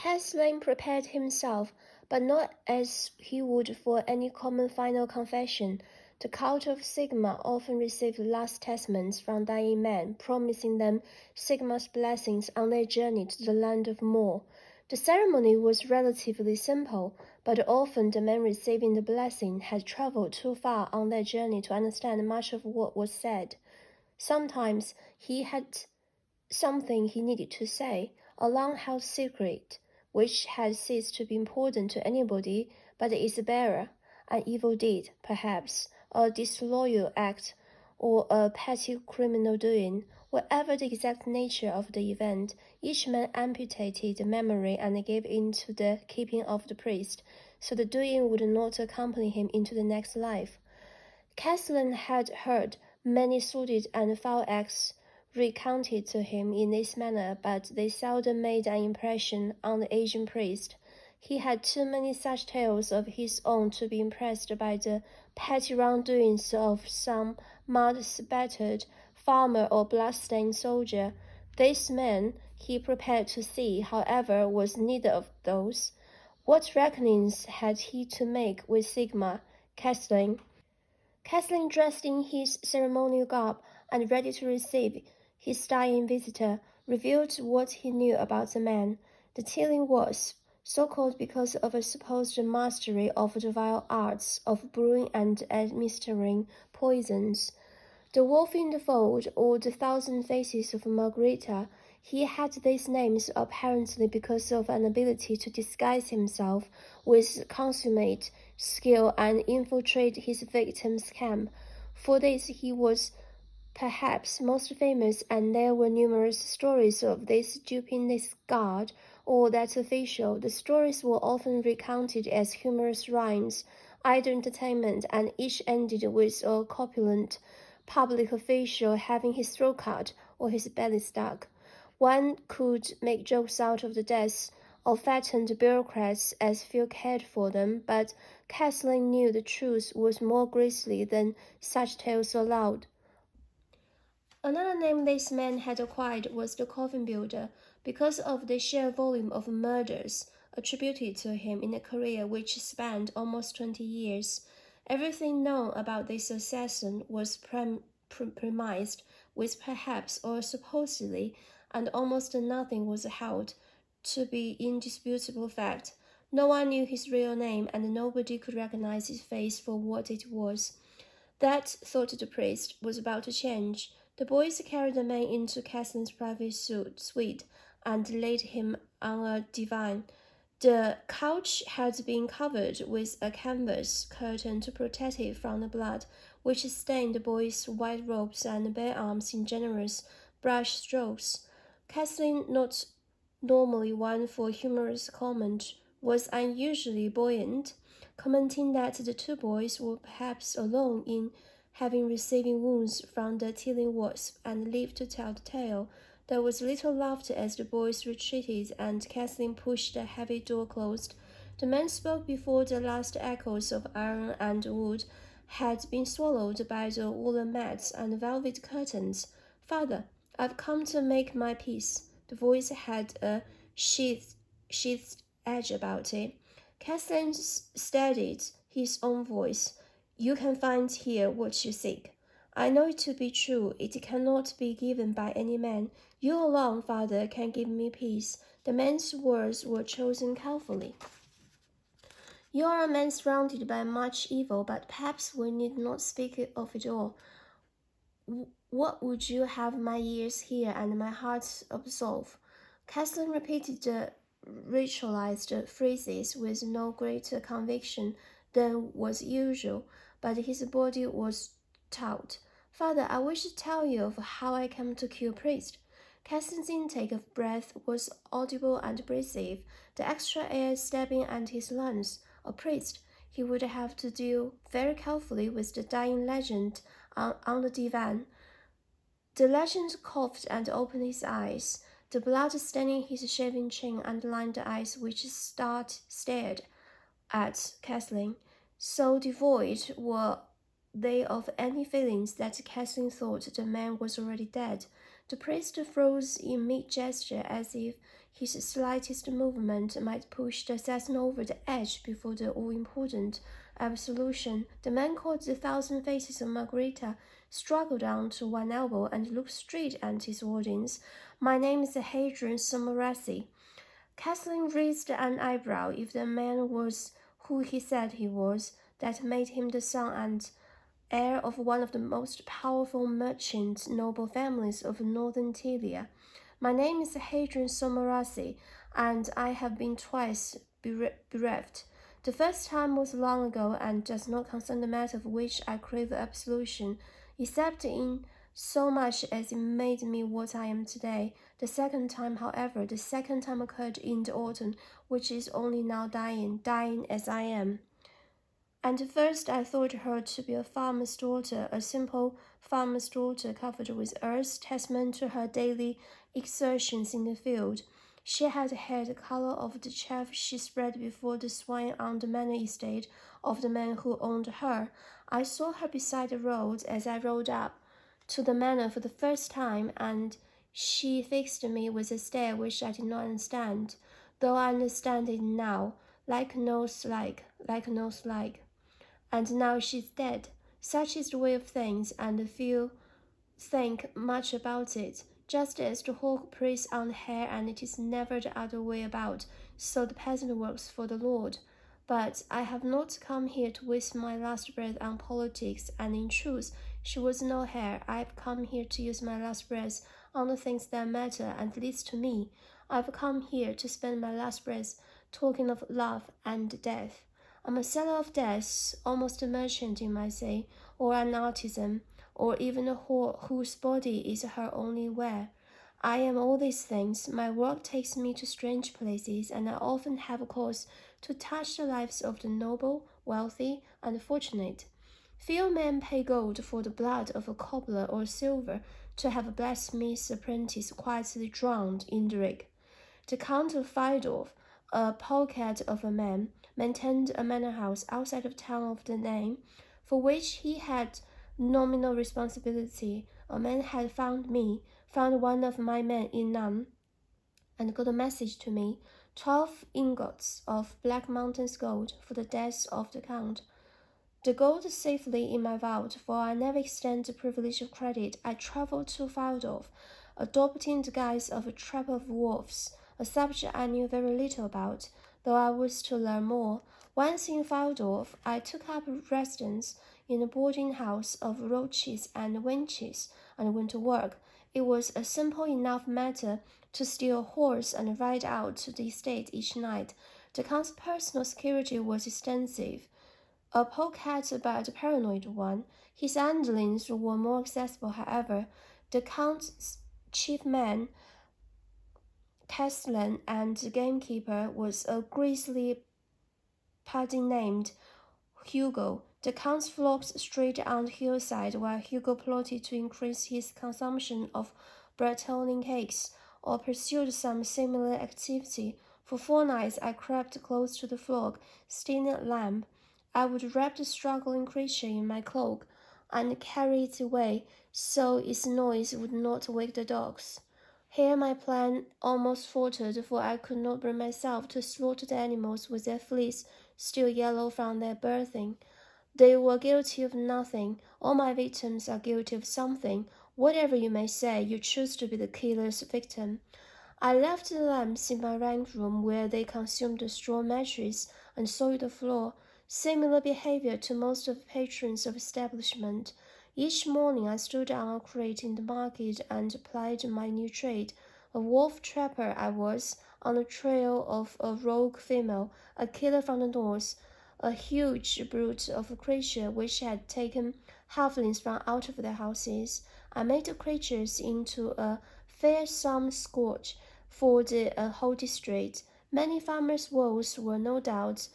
Caslin prepared himself, but not as he would for any common final confession. The cult of Sigma often received last testaments from dying men, promising them Sigma's blessings on their journey to the land of Mo. The ceremony was relatively simple, but often the man receiving the blessing had traveled too far on their journey to understand much of what was said. Sometimes he had something he needed to say, a long-held secret, which had ceased to be important to anybody but its bearer, an evil deed, perhaps, a disloyal act, or a petty criminal doing. Whatever the exact nature of the event, each man amputated the memory and gave it into the keeping of the priest, so the doing would not accompany him into the next life. Caslin had heard many sordid and foul acts recounted to him in this manner, but they seldom made an impression on the aging priest. He had too many such tales of his own to be impressed by the petty wrongdoings of some mud-spattered farmer or blood-stained soldier. This man he prepared to see, however, was neither of those. What reckonings had he to make with Sigma? Caslin, dressed in his ceremonial garb and ready to receive his dying visitor, revealed what he knew about the man. The Tilling wasp, so called because of a supposed mastery of the vile arts of brewing and administering poisons. The wolf in the fold, or the thousand faces of Margarita. He had these names apparently because of an ability to disguise himself with consummate skill and infiltrate his victim's camp. For this he was perhaps most famous, and there were numerous stories of this duping this guard or that official. The stories were often recounted as humorous rhymes, idle entertainment, and each ended with a corpulent public official having his throat cut or his belly stuck. One could make jokes out of the deaths of fattened bureaucrats as few cared for them, but Caslin knew the truth was more grisly than such tales allowed. Another name this man had acquired was the coffin builder, because of the sheer volume of murders attributed to him in a career which spanned almost 20 years. Everything known about this assassin was premised with perhaps or supposedly, and almost nothing was held to be indisputable fact. No one knew his real name, and nobody could recognize his face for what it was. That, thought the priest, was about to change. The boys carried the man into Caslin's private suite and laid him on a divan. The couch had been covered with a canvas curtain to protect it from the blood, which stained the boy's white robes and bare arms in generous brush strokes. Caslin, not normally one for humorous comment, was unusually buoyant, commenting that the two boys were perhaps alone in having receiving wounds from the Tilling wasp, and lived to tell the tale. There was little laughter as the boys retreated, and Caslin pushed the heavy door closed. The man spoke before the last echoes of iron and wood had been swallowed by the woolen mats and velvet curtains. "Father, I've come to make my peace." The voice had a sheathed edge about it. Caslin steadied his own voice. "You can find here what you seek. I know it to be true. It cannot be given by any man. You alone, Father, can give me peace." The man's words were chosen carefully. "You are a man surrounded by much evil, but perhaps we need not speak of it all. What would you have my ears hear and my heart absolve?" Caslin repeated the ritualized phrases with no greater conviction than was usual, but his body was taut. "Father, I wish to tell you of how I came to kill priest." Caslin's intake of breath was audible and abrasive, the extra air stabbing at his lungs. A priest, he would have to deal very carefully with the dying legend on the divan. The legend coughed and opened his eyes. The blood staining his shaving chin underlined the eyes which stared at Caslin. So devoid were they of any feelings that Caslin thought the man was already dead. The priest froze in mid-gesture as if His slightest movement might push the assassin over the edge before the all-important absolution. The man called the Thousand Faces of Margarita struggled down to one elbow and looked straight at his audience. "My name is Hadrian Somerassi." Castleton raised an eyebrow. If the man was who he said he was, that made him the son and heir of one of the most powerful merchant noble families of northern Italia. "My name is Hadrian Somerassi, and I have been twice bereft. The first time was long ago and does not concern the matter of which I crave absolution, except in so much as it made me what I am today. The second time, however, occurred in the autumn, which is only now dying as I am. And first I thought her to be a farmer's daughter, a simple farmer's daughter covered with earth, testament to her daily exertions in the field. She had hair the color of the chaff she spread before the swine on the manor estate of the man who owned her. I saw her beside the road as I rode up to the manor for the first time, and she fixed me with a stare which I did not understand, though I understand it now, like nose like. And now she's dead. Such is the way of things, and few think much about it. Just as the hawk preys on the hare, and it is never the other way about, so the peasant works for the Lord. But I have not come here to waste my last breath on politics, and in truth, she was no hare. I have come here to use my last breath on the things that matter and least to me. I have come here to spend my last breath talking of love and death. I'm a seller of death, almost a merchant, you might say, or an artisan, or even a whore whose body is her only wear. I am all these things. My work takes me to strange places, and I often have cause to touch the lives of the noble, wealthy, and fortunate. Few men pay gold for the blood of a cobbler or silver to have a blacksmith's apprentice quietly drowned in the rig. The Count of Fidorf, a polecat of a man, maintained a manor house outside of town of the name, for which he had nominal responsibility. A man had found one of my men in Nam, and got a message to me, 12 ingots of Black Mountain's gold for the death of the Count. The gold safely in my vault, for I never extend the privilege of credit. I travelled to Fildorf, adopting the guise of a trap of wolves, a subject I knew very little about, though I was to learn more. Once in Fildorf, I took up residence in a boarding house of roaches and wenches, and went to work. It was a simple enough matter to steal a horse and ride out to the estate each night. The Count's personal security was extensive. A polecat, but a paranoid one. His underlings were more accessible, however. The Count's chief man, Castellan, and the gamekeeper was a grisly paladin named Hugo. The Count flocked straight on the hillside, while Hugo plotted to increase his consumption of Bretonian cakes, or pursued some similar activity. For 4 nights I crept close to the flock, stealing a lamb. I would wrap the struggling creature in my cloak, and carry it away, so its noise would not wake the dogs. Here my plan almost faltered, for I could not bring myself to slaughter the animals with their fleece still yellow from their birthing. They were guilty of nothing. All my victims are guilty of something. Whatever you may say, you choose to be the killer's victim. I left the lamps in my rank room, where they consumed the straw mattress and soiled the floor. Similar behavior to most of the patrons of establishment. Each morning I stood on a crate in the market and plied my new trade. A wolf trapper I was, on the trail of a rogue female, a killer from the north, a huge brute of a creature which had taken halflings from out of their houses. I made the creatures into a fearsome scourge for the whole district. Many farmers' woes were no doubt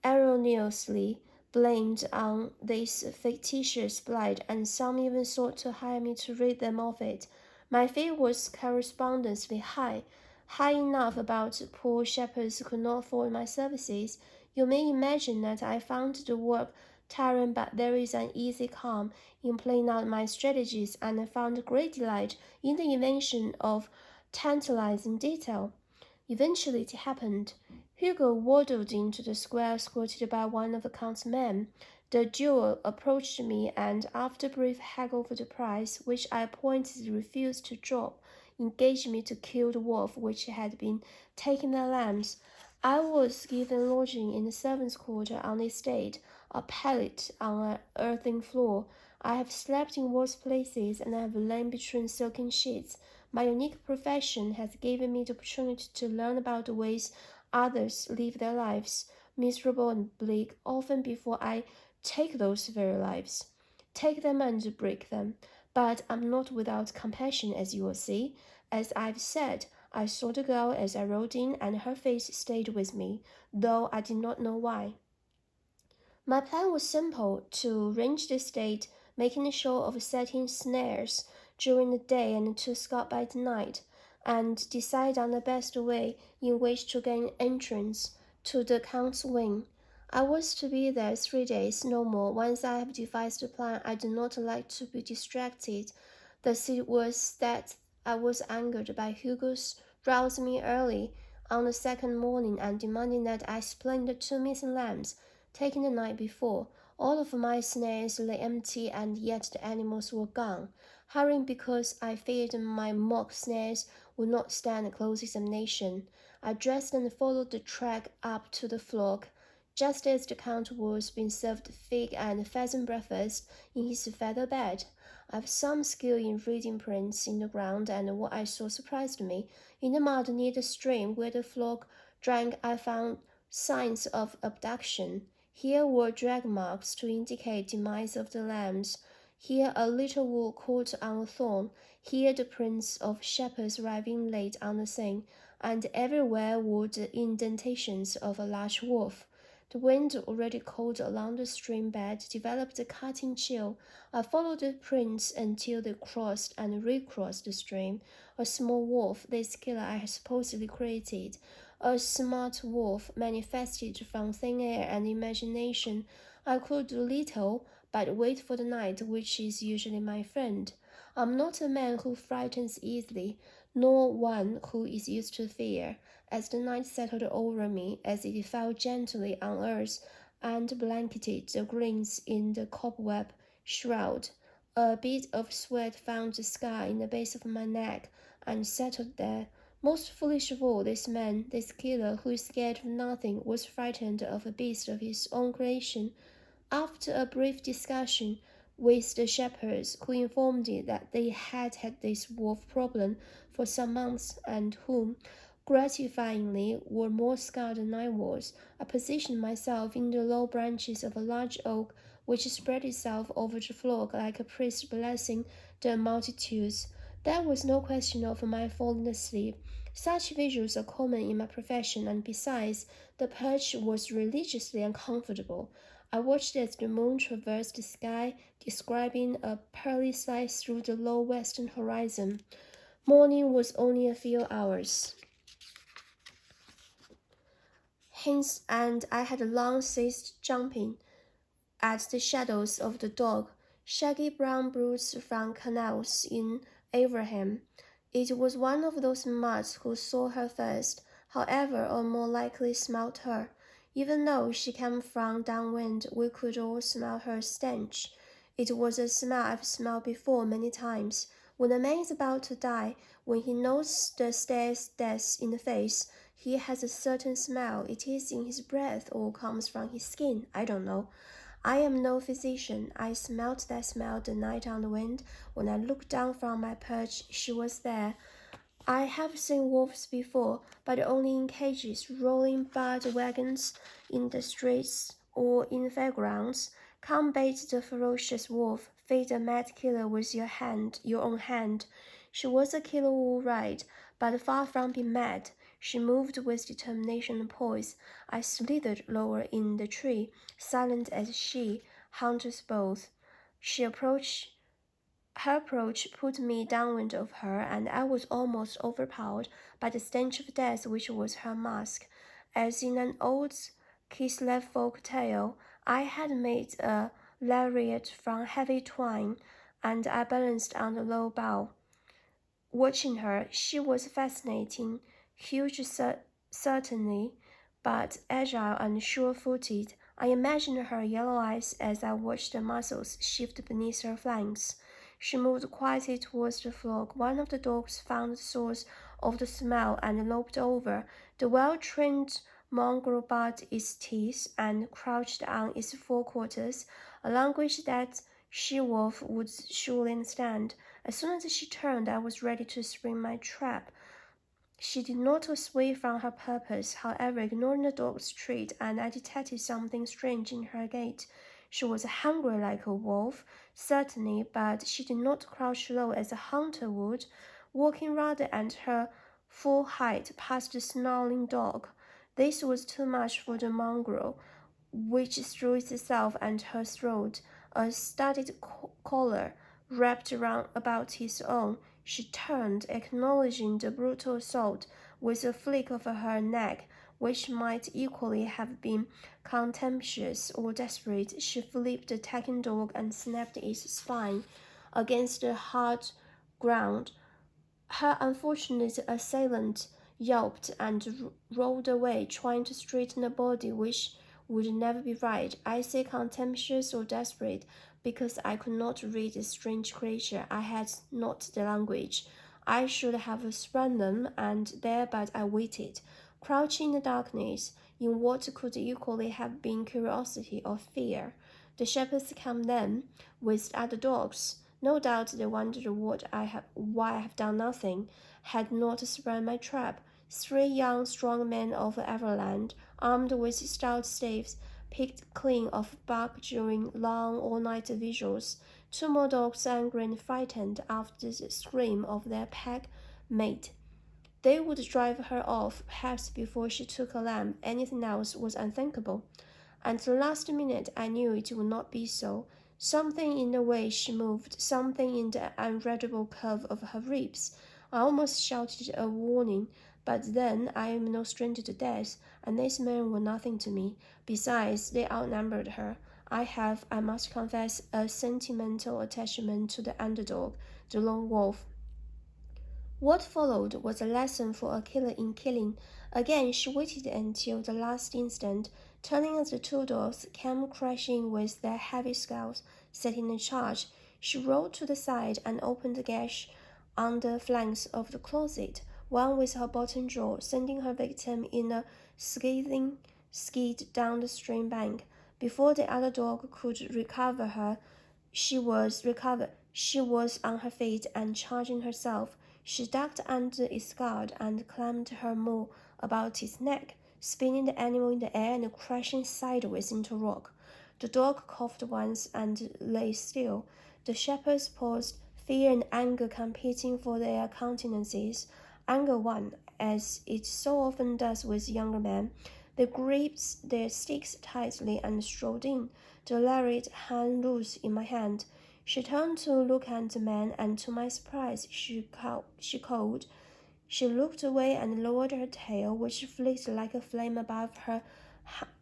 erroneously blamed on this fictitious blight, and some even sought to hire me to rid them of it. My fee was correspondingly high enough about poor shepherds who could not afford my services. You may imagine that I found the work tiring, but there is an easy calm in playing out my strategies, and I found great delight in the invention of tantalizing detail. Eventually it happened. Hugo waddled into the square escorted by one of the Count's men. The duel approached me, and after a brief haggle for the price, which I pointedly refused to drop, engaged me to kill the wolf which had been taking their lambs. I was given lodging in the servants' quarter on the estate, a pallet on an earthen floor. I have slept in worse places, and I have lain between silken sheets. My unique profession has given me the opportunity to learn about the ways others live their lives, miserable and bleak, often before I take those very lives. Take them and break them. But I'm not without compassion, as you will see. As I've said, I saw the girl as I rode in, and her face stayed with me, though I did not know why. My plan was simple: to range the estate, making show of setting snares during the day and to scout by the night, and decide on the best way in which to gain entrance to the Count's wing. I was to be there 3 days, no more. Once I have devised a plan, I do not like to be distracted. The seed was that I was angered by Hugo's rousing me early on the second morning and demanding that I explain the 2 missing lambs taken the night before. All of my snares lay empty, and yet the animals were gone. Hurrying because I feared my mock snares would not stand close examination, I dressed and followed the track up to the flock. Just as the Count was being served fig and pheasant breakfast in his feather bed. I've some skill in reading prints in the ground, and what I saw surprised me. In the mud near the stream where the flock drank, I found signs of abduction. Here were drag marks to indicate demise of the lambs. Here a little wool caught on a thorn. Here the prints of shepherds arriving late on the scene, and everywhere were the indentations of a large wolf. The wind, already cold along the stream bed, developed a cutting chill. I followed the prints until they crossed and recrossed the stream. A small wolf, this killer I had supposedly created. A smart wolf manifested from thin air and imagination. I could do little but wait for the night, which is usually my friend. I'm not a man who frightens easily, nor one who is used to fear. As the night settled over me, as it fell gently on earth and blanketed the greens in the cobweb shroud, a bit of sweat found the scar in the base of my neck and settled there. Most foolish of all, this man, this killer, who is scared of nothing, was frightened of a beast of his own creation. After a brief discussion with the shepherds, who informed me that they had had this wolf problem for some months, and whom, gratifyingly, were more scarred than I was, I positioned myself in the low branches of a large oak, which spread itself over the flock like a priest blessing the multitudes. There was no question of my falling asleep. Such visuals are common in my profession, and besides, the perch was religiously uncomfortable. I watched as the moon traversed the sky, describing a pearly slice through the low western horizon. Morning was only a few hours hence, and I had long ceased jumping at the shadows of the dog, shaggy brown broods from canals in Abraham. It was one of those muds who saw her first, however, or more likely smelt her. Even though she came from downwind, we could all smell her stench. It was a smell I've smelled before many times. When a man is about to die, when he knows the stares death in the face, he has a certain smell. It is in his breath or comes from his skin. I don't know. I am no physician. I smelt that smell the night on the wind. When I looked down from my perch, she was there. I have seen wolves before, but only in cages, rolling barred wagons in the streets or in fairgrounds. Come bait the ferocious wolf, feed a mad killer with your own hand. She was a killer all right, but far from being mad. She moved with determination and poise. I slithered lower in the tree, silent as she, hunters both. Her approach put me downwind of her, and I was almost overpowered by the stench of death which was her mask. As in an old Kislev folk tale, I had made a lariat from heavy twine, and I balanced on the low bough. Watching her, she was fascinating. huge certainly, but agile and sure-footed. I imagined her yellow eyes as I watched the muscles shift beneath her flanks. She moved quietly towards the flock. One of the dogs found the source of the smell and loped over. The well-trained mongrel bared its teeth and crouched on its forequarters, a language that she-wolf would surely understand. As soon as she turned, I was ready to spring my trap. She did not sway from her purpose, however, ignoring the dog's treat, and I detected something strange in her gait. She was hungry like a wolf, certainly, but she did not crouch low as a hunter would, walking rather at her full height past the snarling dog. This was too much for the mongrel, which threw itself at her throat, a studded collar wrapped round about his own. She turned, acknowledging the brutal assault, with a flick of her neck, which might equally have been contemptuous or desperate. She flipped the attacking dog and snapped its spine against the hard ground. Her unfortunate assailant yelped and rolled away, trying to straighten a body which would never be right. I say contemptuous or desperate because I could not read this strange creature. I had not the language. I should have sprung them, and there but I waited, crouching in the darkness, in what could equally have been curiosity or fear. The shepherds came then, with other dogs. No doubt they wondered why I have done nothing, had not sprung my trap. 3 young, strong men of Everland, armed with stout staves, picked clean of bark during long all-night vigils. 2 more dogs, angry and frightened after the scream of their pack mate. They would drive her off, perhaps before she took alarm. Anything else was unthinkable. At the last minute I knew it would not be so. Something in the way she moved, something in the unreadable curve of her ribs. I almost shouted a warning, but then I am no stranger to death, and these men were nothing to me. Besides, they outnumbered her. I have, I must confess, a sentimental attachment to the underdog, the lone wolf. What followed was a lesson for a killer in killing. Again she waited until the last instant, turning as the 2 dogs came crashing with their heavy skulls, setting a charge. She rolled to the side and opened a gash on the flanks of the closet, one with her bottom jaw, sending her victim in a scathing skid down the stream bank. Before the other dog could recover her, she was on her feet and charging herself. She ducked under its guard and clamped her maw about its neck, spinning the animal in the air and crashing sideways into rock. The dog coughed once and lay still. The shepherds paused, fear and anger competing for their countenances. Anger won, as it so often does with younger men. They gripped their sticks tightly and strode in, the lariat hung loose in my hand. She turned to look at the man, and to my surprise, she called. She looked away and lowered her tail, which flicked like a flame above her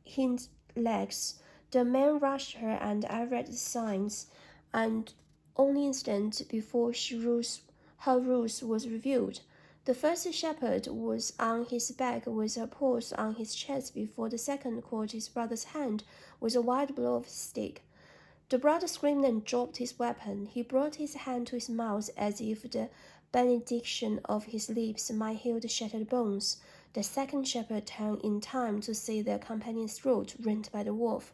hind legs. The man rushed her, and I read the signs, and only instant before her ruse was revealed. The first shepherd was on his back with her paws on his chest before the second caught his brother's hand with a wide blow of his stick. The brother screamed and dropped his weapon. He brought his hand to his mouth as if the benediction of his lips might heal the shattered bones. The second shepherd turned in time to see their companion's throat rent by the wolf.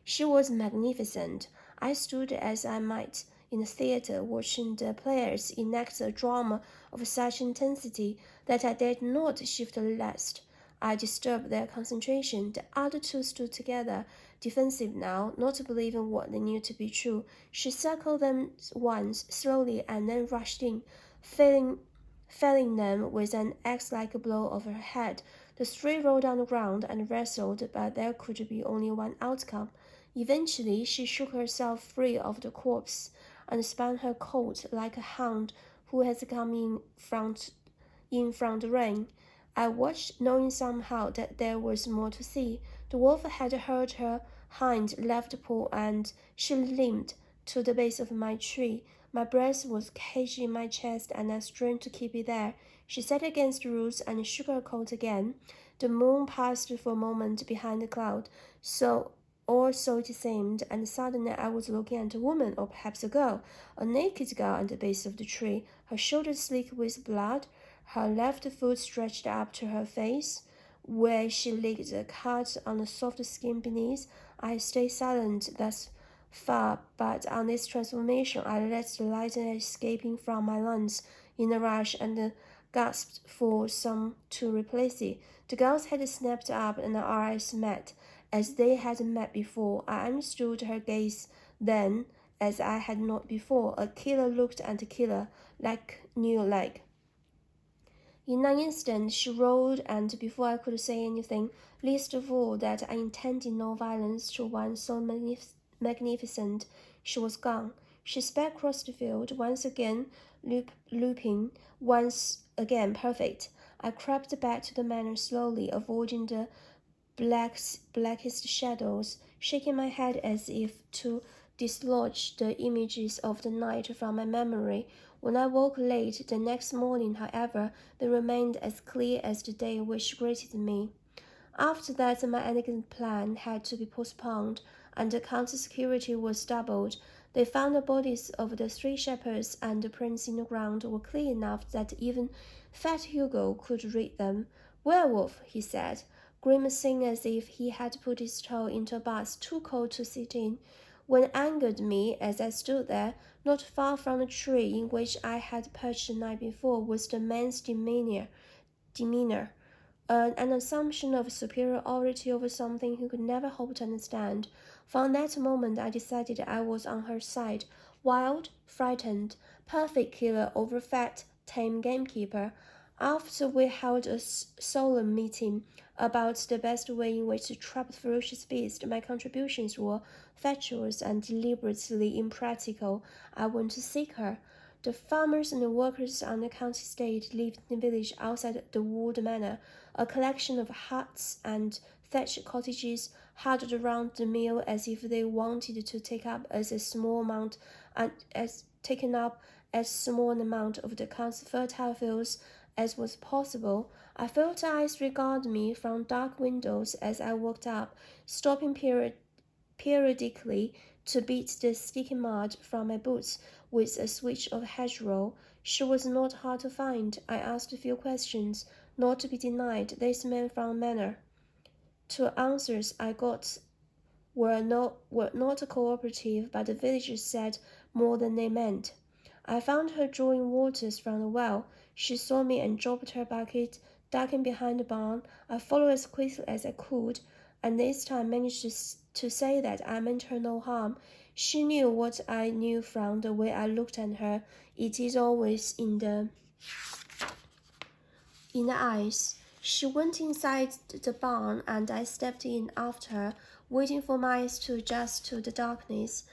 She was magnificent. I stood as I might in the theatre, watching the players enact a drama of such intensity that I dared not shift lest I disturbed their concentration. The other 2 stood together, defensive now, not believing what they knew to be true. She circled them once, slowly, and then rushed in, felling them with an axe-like blow of her head. The 3 rolled on the ground and wrestled, but there could be only one outcome. Eventually, she shook herself free of the corpse and spun her coat like a hound who has come in from the rain. I watched, knowing somehow that there was more to see. The wolf had hurt her hind left paw, and she limped to the base of my tree. My breath was caged in my chest, and I strained to keep it there. She sat against the roots and shook her coat again. The moon passed for a moment behind the cloud, so it seemed, and suddenly I was looking at a woman, or perhaps a girl, a naked girl at the base of the tree, her shoulders slick with blood, her left foot stretched up to her face, where she licked a cut on the soft skin beneath. I stayed silent thus far, but on this transformation I let the light escaping from my lungs in a rush and gasped for some to replace it. The girl's head snapped up and our eyes met, as they had met before. I understood her gaze then, as I had not before. A killer looked at a killer, knew like. In an instant she rolled, and before I could say anything, least of all that I intended no violence to one so magnificent, she was gone. She sped across the field, once again looping, once again perfect. I crept back to the manor slowly, avoiding the blackest shadows, shaking my head as if to dislodge the images of the night from my memory. When I woke late the next morning, however, they remained as clear as the day which greeted me. After that, my elegant plan had to be postponed, and the count's security was doubled. They found the bodies of the 3 shepherds and the prince in the ground were clear enough that even fat Hugo could read them. "Werewolf," he said, grimacing as if he had put his toe into a bath too cold to sit in. What angered me as I stood there, not far from the tree in which I had perched the night before, was the man's demeanor, an assumption of superiority over something he could never hope to understand. From that moment I decided I was on her side. Wild, frightened, perfect killer over fat, tame gamekeeper. After we held a solemn meeting about the best way in which to trap the ferocious beast, my contributions were fatuous and deliberately impractical. I went to seek her. The farmers and the workers on the county estate lived in the village outside the walled manor, a collection of huts and thatched cottages huddled around the mill as if they wanted to take up as small an amount of the count's fertile fields as was possible. I felt eyes regard me from dark windows as I walked up, stopping periodically to beat the sticky mud from my boots with a switch of hedgerow. She was not hard to find. I asked a few questions, not to be denied. This man from Manor. 2 answers I got were not cooperative, but the villagers said more than they meant. I found her drawing waters from the well. She saw me and dropped her bucket, ducking behind the barn. I followed as quickly as I could, and this time managed to say that I meant her no harm. She knew what I knew from the way I looked at her. It is always in the eyes. She went inside the barn, and I stepped in after her, waiting for my eyes to adjust to the darkness.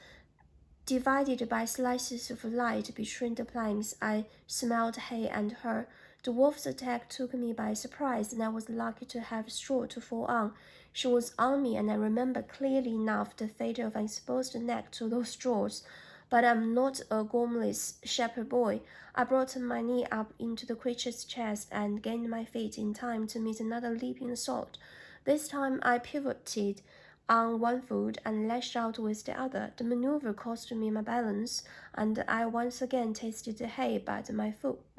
Divided by slices of light between the planks, I smelled hay and her. The wolf's attack took me by surprise, and I was lucky to have straw to fall on. She was on me, and I remember clearly enough the fate of an exposed neck to those straws. But I'm not a gormless shepherd boy. I brought my knee up into the creature's chest and gained my feet in time to meet another leaping assault. This time I pivoted on one foot and lashed out with the other. The maneuver cost me my balance, and I once again tasted the hay, but my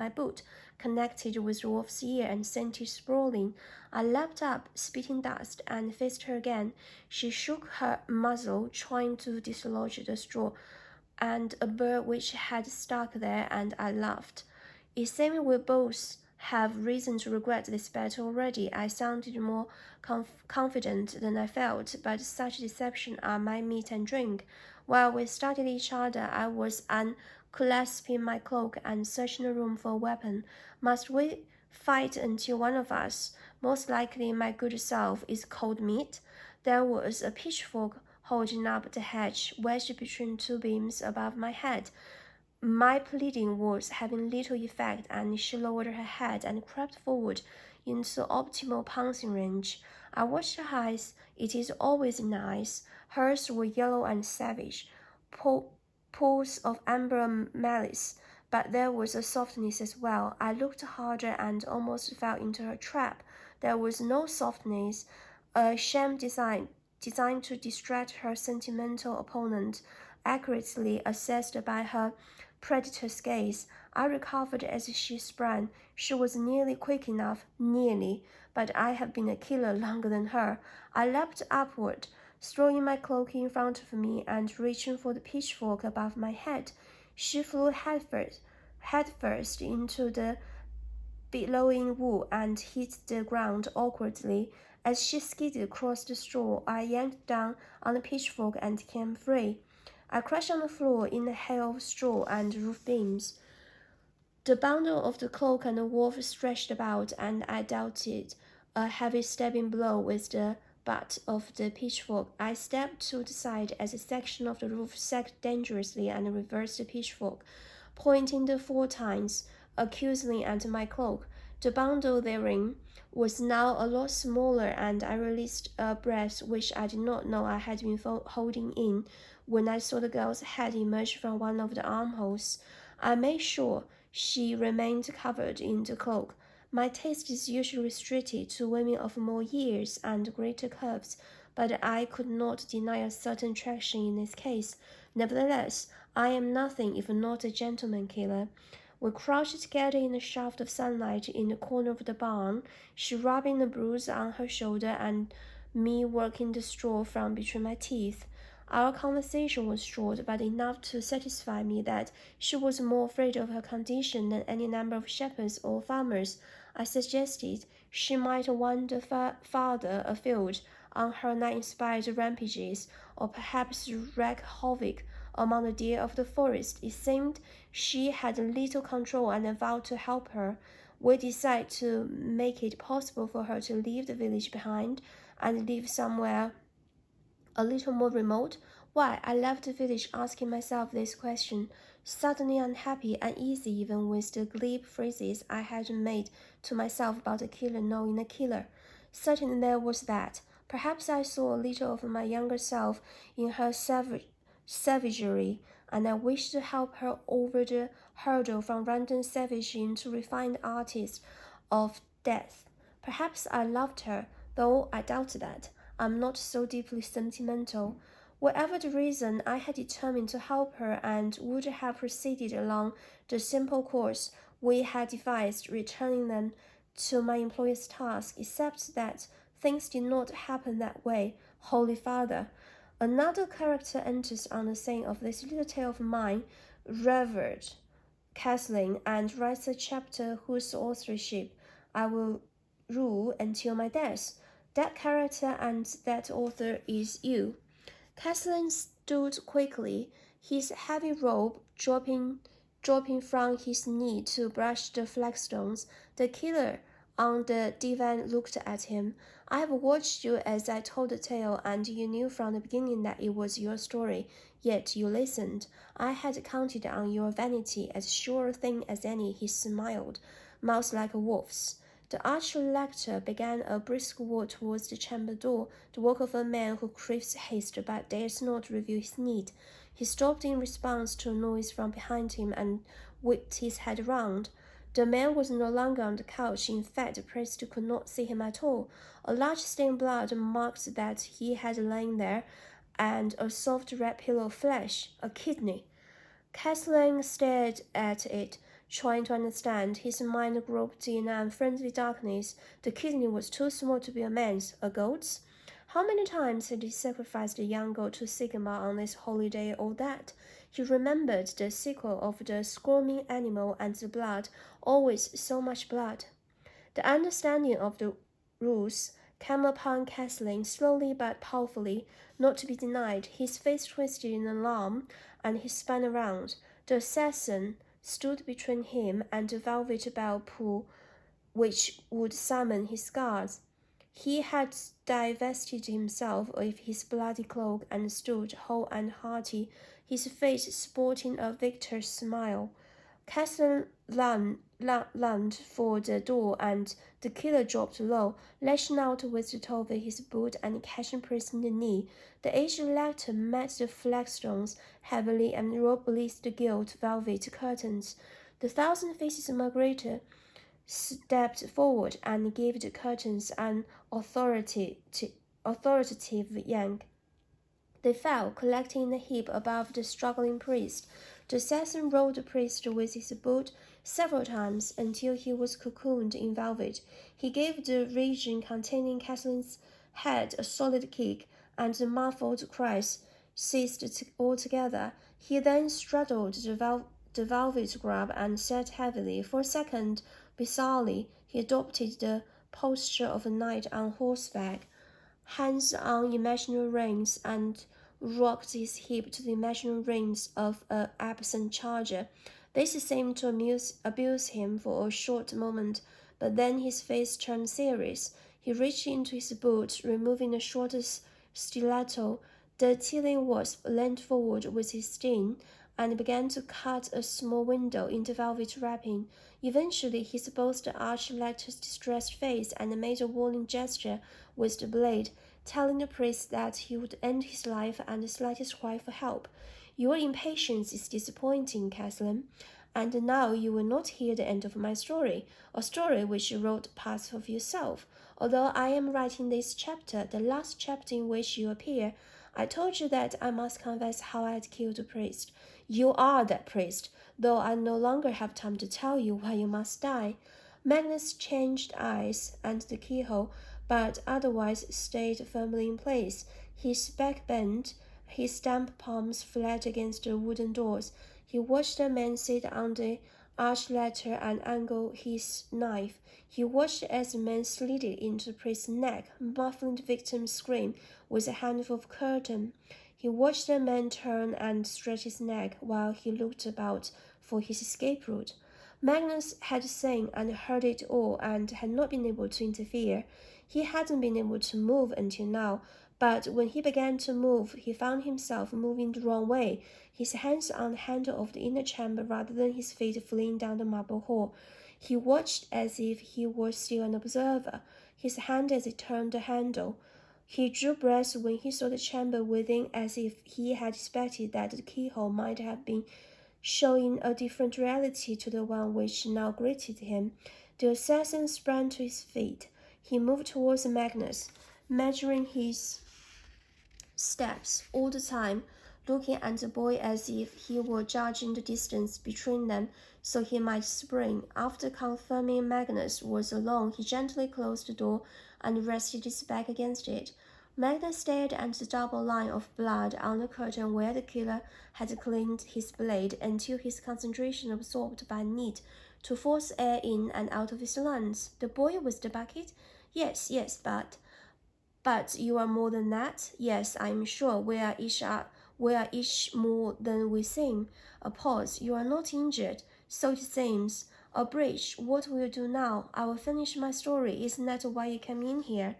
boot connected with the wolf's ear and sent it sprawling. I leapt up, spitting dust, and faced her again. She shook her muzzle, trying to dislodge the straw and a bird which had stuck there, and I laughed. It seemed we both have reason to regret this battle already. I sounded more confident than I felt, but such deception are my meat and drink. While we studied each other, I was unclasping my cloak and searching the room for a weapon. Must we fight until one of us, most likely my good self, is cold meat? There was a pitchfork holding up the hedge, wedged between 2 beams above my head. My pleading words having little effect, and she lowered her head and crept forward into optimal pouncing range. I watched her eyes. It is always in the eyes. Hers were yellow and savage, pools of amber malice, but there was a softness as well. I looked harder and almost fell into her trap. There was no softness, a sham designed to distract her sentimental opponent, accurately assessed by her predator's gaze. I recovered as she sprang. She was nearly quick enough, nearly, but I have been a killer longer than her. I leapt upward, throwing my cloak in front of me and reaching for the pitchfork above my head. She flew headfirst into the billowing wool and hit the ground awkwardly. As she skidded across the straw, I yanked down on the pitchfork and came free. I crashed on the floor in a hail of straw and roof beams. The bundle of the cloak and the wolf stretched about, and I dealt it a heavy stabbing blow with the butt of the pitchfork. I stepped to the side as a section of the roof sagged dangerously and reversed the pitchfork, pointing the 4 times accusingly at my cloak. The bundle therein was now a lot smaller, and I released a breath which I did not know I had been holding in when I saw the girl's head emerge from one of the armholes. I made sure she remained covered in the cloak. My taste is usually restricted to women of more years and greater curves, but I could not deny a certain attraction in this case. Nevertheless, I am nothing if not a gentleman killer. We crouched together in the shaft of sunlight in the corner of the barn, she rubbing the bruise on her shoulder and me working the straw from between my teeth. Our conversation was short, but enough to satisfy me that she was more afraid of her condition than any number of shepherds or farmers. I suggested she might wander farther afield on her night-inspired rampages, or perhaps wreak havoc among the deer of the forest. It seemed she had little control, and I vowed to help her. We decided to make it possible for her to leave the village behind and live somewhere a little more remote. Why, I left the village asking myself this question, suddenly unhappy, uneasy even with the glib phrases I had made to myself about a killer knowing a killer. Certainly there was that. Perhaps I saw a little of my younger self in her savagery, and I wished to help her over the hurdle from random savage into refined artist of death. Perhaps I loved her, though I doubt that. I'm not so deeply sentimental. Whatever the reason, I had determined to help her and would have proceeded along the simple course we had devised, returning them to my employer's task, except that things did not happen that way. Holy Father! Another character enters on the scene of this little tale of mine, Revered Castling, and writes a chapter whose authorship I will rule until my death. That character and that author is you. Castling stood quickly, his heavy robe dropping from his knee to brush the flagstones. The killer on the divan looked at him. I have watched you as I told the tale, and you knew from the beginning that it was your story, yet you listened. I had counted on your vanity as sure a thing as any. He smiled, mouth like a wolf's. The arch-lector began a brisk walk towards the chamber door, the walk of a man who craves haste but dares not reveal his need. He stopped in response to a noise from behind him and whipped his head round. The man was no longer on the couch. In fact, the priest could not see him at all. A large stain of blood marked that he had lain there, and a soft red pillow of flesh, a kidney. Castling stared at it, trying to understand. His mind groped in unfriendly darkness. The kidney was too small to be a man's, a goat's. How many times had he sacrificed a young goat to Sigma on this holy day or that? He remembered the sequel of the squirming animal and the blood, always so much blood. The understanding of the rules came upon Castling slowly but powerfully, not to be denied. His face twisted in alarm, and he spun around. The assassin stood between him and the velvet bell pull which would summon his guards. He had divested himself of his bloody cloak and stood whole and hearty, his face sporting a victor's smile. Castling lunged for the door, and the killer dropped low, lashing out with the toe of his boot and catching Prince in the knee. The aged lector met the flagstones heavily and released the gilt velvet curtains. The thousand-faced Margarita stepped forward and gave the curtains an authoritative yank. They fell, collecting in a heap above the struggling priest. The assassin rolled the priest with his boot several times until he was cocooned in velvet. He gave the region containing Catherine's head a solid kick, and the muffled cries ceased altogether. He then straddled the velvet grab and sat heavily. For a second, bizarrely, he adopted the posture of a knight on horseback, hands on imaginary reins, and rocked his hip to the imaginary reins of an absent charger. This seemed to abuse him for a short moment, but then his face turned serious. He reached into his boot, removing the shortest stiletto. The tiling wasp leaned forward with his sting and began to cut a small window into velvet wrapping. Eventually, he supposed the arch-lector's distressed face and made a warning gesture with the blade, telling the priest that he would end his life at the slightest cry for help. Your impatience is disappointing, Caslin, and now you will not hear the end of my story, a story which you wrote part of yourself. Although I am writing this chapter, the last chapter in which you appear, I told you that I must confess how I had killed the priest. You are that priest, though I no longer have time to tell you why you must die. Magnus changed eyes and the keyhole, but otherwise stayed firmly in place. His back bent, his damp palms flat against the wooden doors. He watched the man sit on the arch ladder and angle his knife. He watched as the man slid it into the priest's neck, muffling the victim's scream with a handful of curtain. He watched the man turn and stretch his neck while he looked about for his escape route. Magnus had seen and heard it all and had not been able to interfere. He hadn't been able to move until now, but when he began to move, he found himself moving the wrong way, his hands on the handle of the inner chamber rather than his feet fleeing down the marble hall. He watched as if he were still an observer, his hand as he turned the handle. He drew breath when he saw the chamber within, as if he had expected that the keyhole might have been showing a different reality to the one which now greeted him. The assassin sprang to his feet. He moved towards Magnus, measuring his steps all the time, looking at the boy as if he were judging the distance between them so he might spring. After confirming Magnus was alone, he gently closed the door and rested his back against it. Magnus stared at the double line of blood on the curtain where the killer had cleaned his blade until his concentration absorbed by need to force air in and out of his lungs. The boy with the bucket? Yes, but you are more than that? Yes, I am sure. We are each more than we seem. A pause. You are not injured. So it seems. A bridge. What will you do now? I will finish my story. Isn't that why you came in here?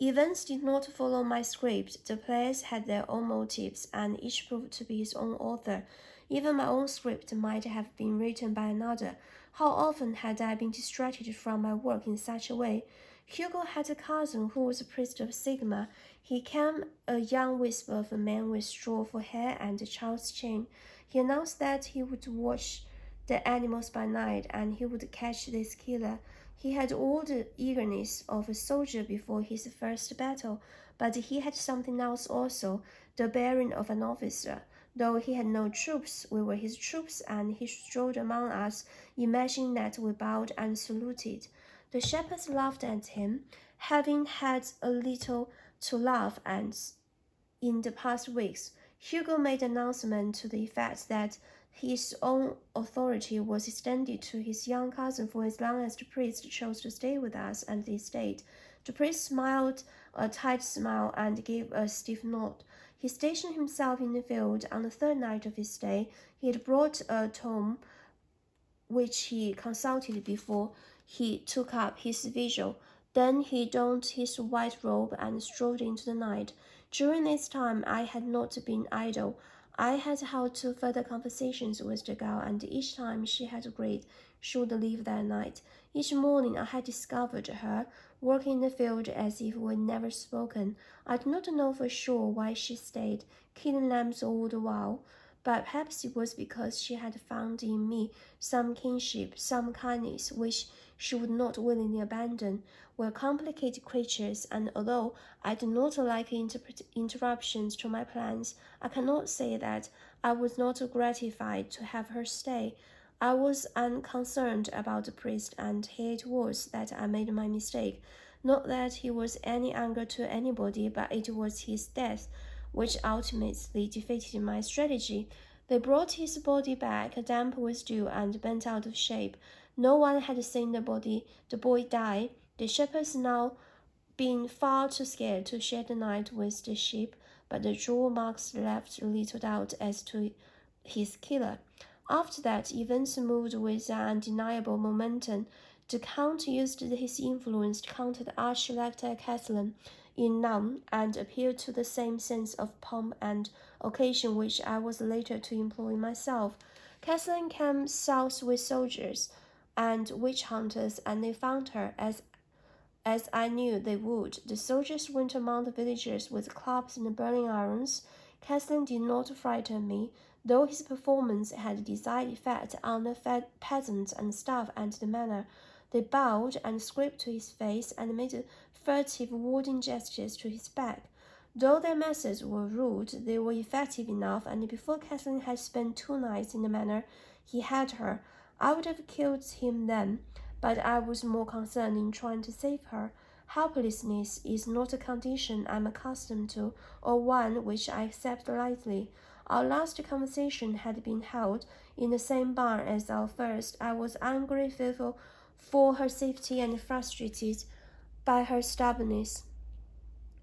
Events did not follow my script. The players had their own motives, and each proved to be his own author. Even my own script might have been written by another. How often had I been distracted from my work in such a way? Hugo had a cousin who was a priest of Sigma. He came, a young wisp of a man with straw for hair and a child's chain. He announced that he would watch the animals by night, and he would catch this killer. He had all the eagerness of a soldier before his first battle, but he had something else also, the bearing of an officer. Though he had no troops, we were his troops, and he strode among us, imagining that we bowed and saluted. The shepherds laughed at him, having had a little to laugh at in the past weeks. Hugo made an announcement to the effect that his own authority was extended to his young cousin for as long as the priest chose to stay with us at the estate. The priest smiled a tight smile and gave a stiff nod. He stationed himself in the field. On the third night of his stay, he had brought a tome which he consulted before he took up his vigil. Then he donned his white robe and strode into the night. During this time I had not been idle. I had held two further conversations with the girl, and each time she had agreed. she would leave that night. Each morning I had discovered her working in the field as if we had never spoken. I do not know for sure why she stayed, killing lambs all the while, but perhaps it was because she had found in me some kinship, some kindness, which she would not willingly abandon. We're complicated creatures, and although I do not like interruptions to my plans, I cannot say that I was not gratified to have her stay. I was unconcerned about the priest, and here it was that I made my mistake. Not that he was any anger to anybody, but it was his death which ultimately defeated my strategy. They brought his body back, damp with dew and bent out of shape. No one had seen the boy die. The shepherds now being far too scared to share the night with the sheep, but the jaw marks left little doubt as to his killer. After that, events moved with an undeniable momentum. The Count used his influence to counter the Arch-Elector Castellan in none, and appealed to the same sense of pomp and occasion which I was later to employ myself. Castellan came south with soldiers and witch hunters, and they found her, as I knew they would. The soldiers went among the villagers with clubs and burning irons. Castellan did not frighten me, though his performance had a desired effect on the peasants and staff and the manor. They bowed and scraped to his face and made furtive warding gestures to his back. Though their methods were rude, they were effective enough, and before Castellan had spent 2 nights in the manor, he had her. I would have killed him then, but I was more concerned in trying to save her. Helplessness is not a condition I am accustomed to, or one which I accept lightly. Our last conversation had been held in the same barn as our first. I was angry, fearful for her safety, and frustrated by her stubbornness.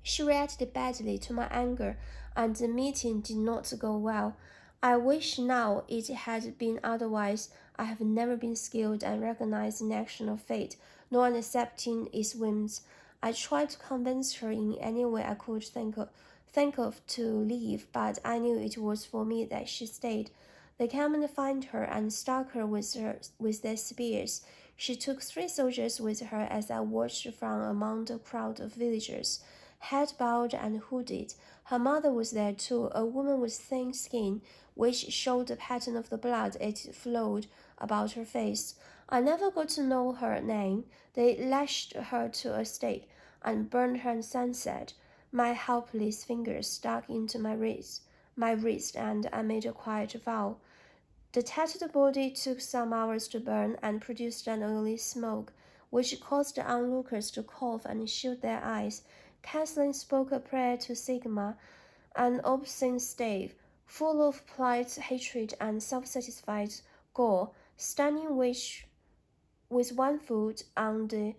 She reacted badly to my anger, and the meeting did not go well. I wish now it had been otherwise. I have never been skilled and recognized in action of fate, nor in accepting its whims. I tried to convince her in any way I could think of to leave, but I knew it was for me that she stayed. They came and found her and struck her with their spears. She took 3 soldiers with her as I watched from among the crowd of villagers, head bowed and hooded. Her mother was there too, a woman with thin skin, which showed the pattern of the blood it flowed about her face. I never got to know her name. They lashed her to a stake and burned her in sunset. My helpless fingers stuck into my wrist, and I made a quiet vow. The tattooed body took some hours to burn and produced an oily smoke, which caused the onlookers to cough and shield their eyes. Castellan spoke a prayer to Sigma, an obscene stave, full of polite hatred and self-satisfied gore, standing with one foot on the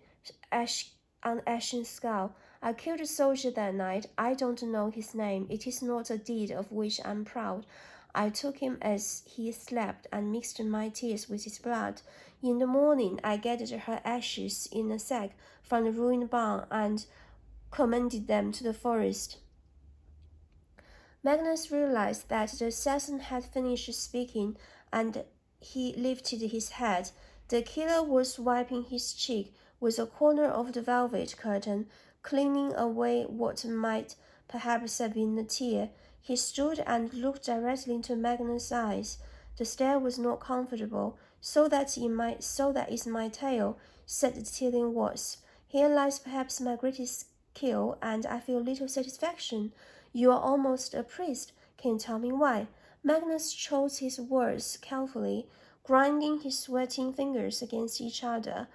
ashen skull. I killed a soldier that night. I don't know his name. It is not a deed of which I am proud. I took him as he slept and mixed my tears with his blood. In the morning I gathered her ashes in a sack from the ruined barn and commended them to the forest. Magnus realized that the assassin had finished speaking, and he lifted his head. The killer was wiping his cheek with a corner of the velvet curtain, cleaning away what might perhaps have been a tear. He stood and looked directly into Magnus' eyes. The stare was not comfortable. So that is my tale, said the tittering wasp. Here lies perhaps my greatest skill, and I feel little satisfaction. You are almost a priest. Can you tell me why? Magnus chose his words carefully, grinding his sweating fingers against each other.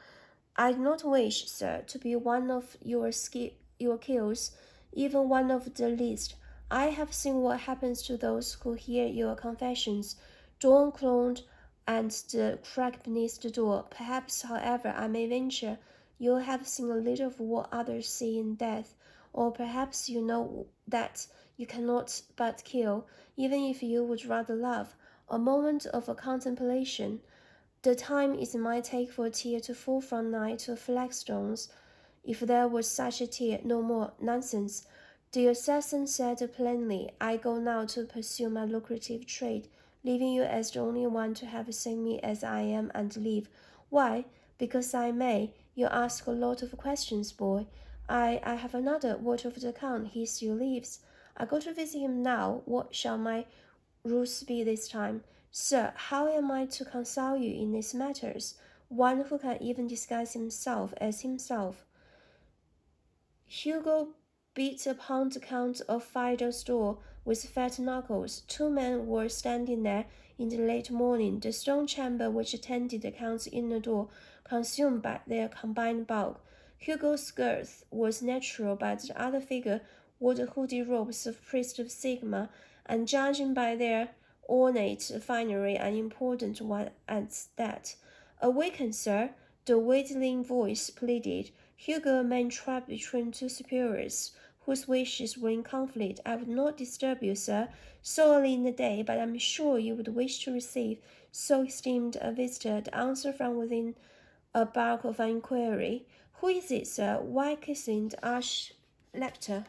I do not wish, sir, to be one of your kills, even one of the least. I have seen what happens to those who hear your confessions. Dawn cloned and the crack beneath the door. Perhaps, however, I may venture, you have seen a little of what others see in death, or perhaps you know that you cannot but kill, even if you would rather love. A moment of contemplation. The time it might take for a tear to fall from night to flagstones. If there was such a tear, no more nonsense. The assassin said plainly, I go now to pursue my lucrative trade, leaving you as the only one to have seen me as I am and live. Why? Because I may. You ask a lot of questions, boy. I have another word of the Count. He still lives. I go to visit him now. What shall my rules be this time? Sir, how am I to console you in these matters? One who can even disguise himself as himself. Hugo beat upon the Count of Fido's door with fat knuckles. Two men were standing there in the late morning, the stone chamber which attended the Count's inner door consumed by their combined bulk. Hugo's girth was natural, but the other figure wore the hooded robes of priest of Sigma, and judging by their ornate finery, an important one at that. Awaken, sir, the wheedling voice pleaded. Hugo, a man trapped between two superiors, whose wishes were in conflict. I would not disturb you, sir, so early in the day, but I am sure you would wish to receive so esteemed a visitor. The answer from within a bark of inquiry. Who is it, sir? Why kissing the arch lector?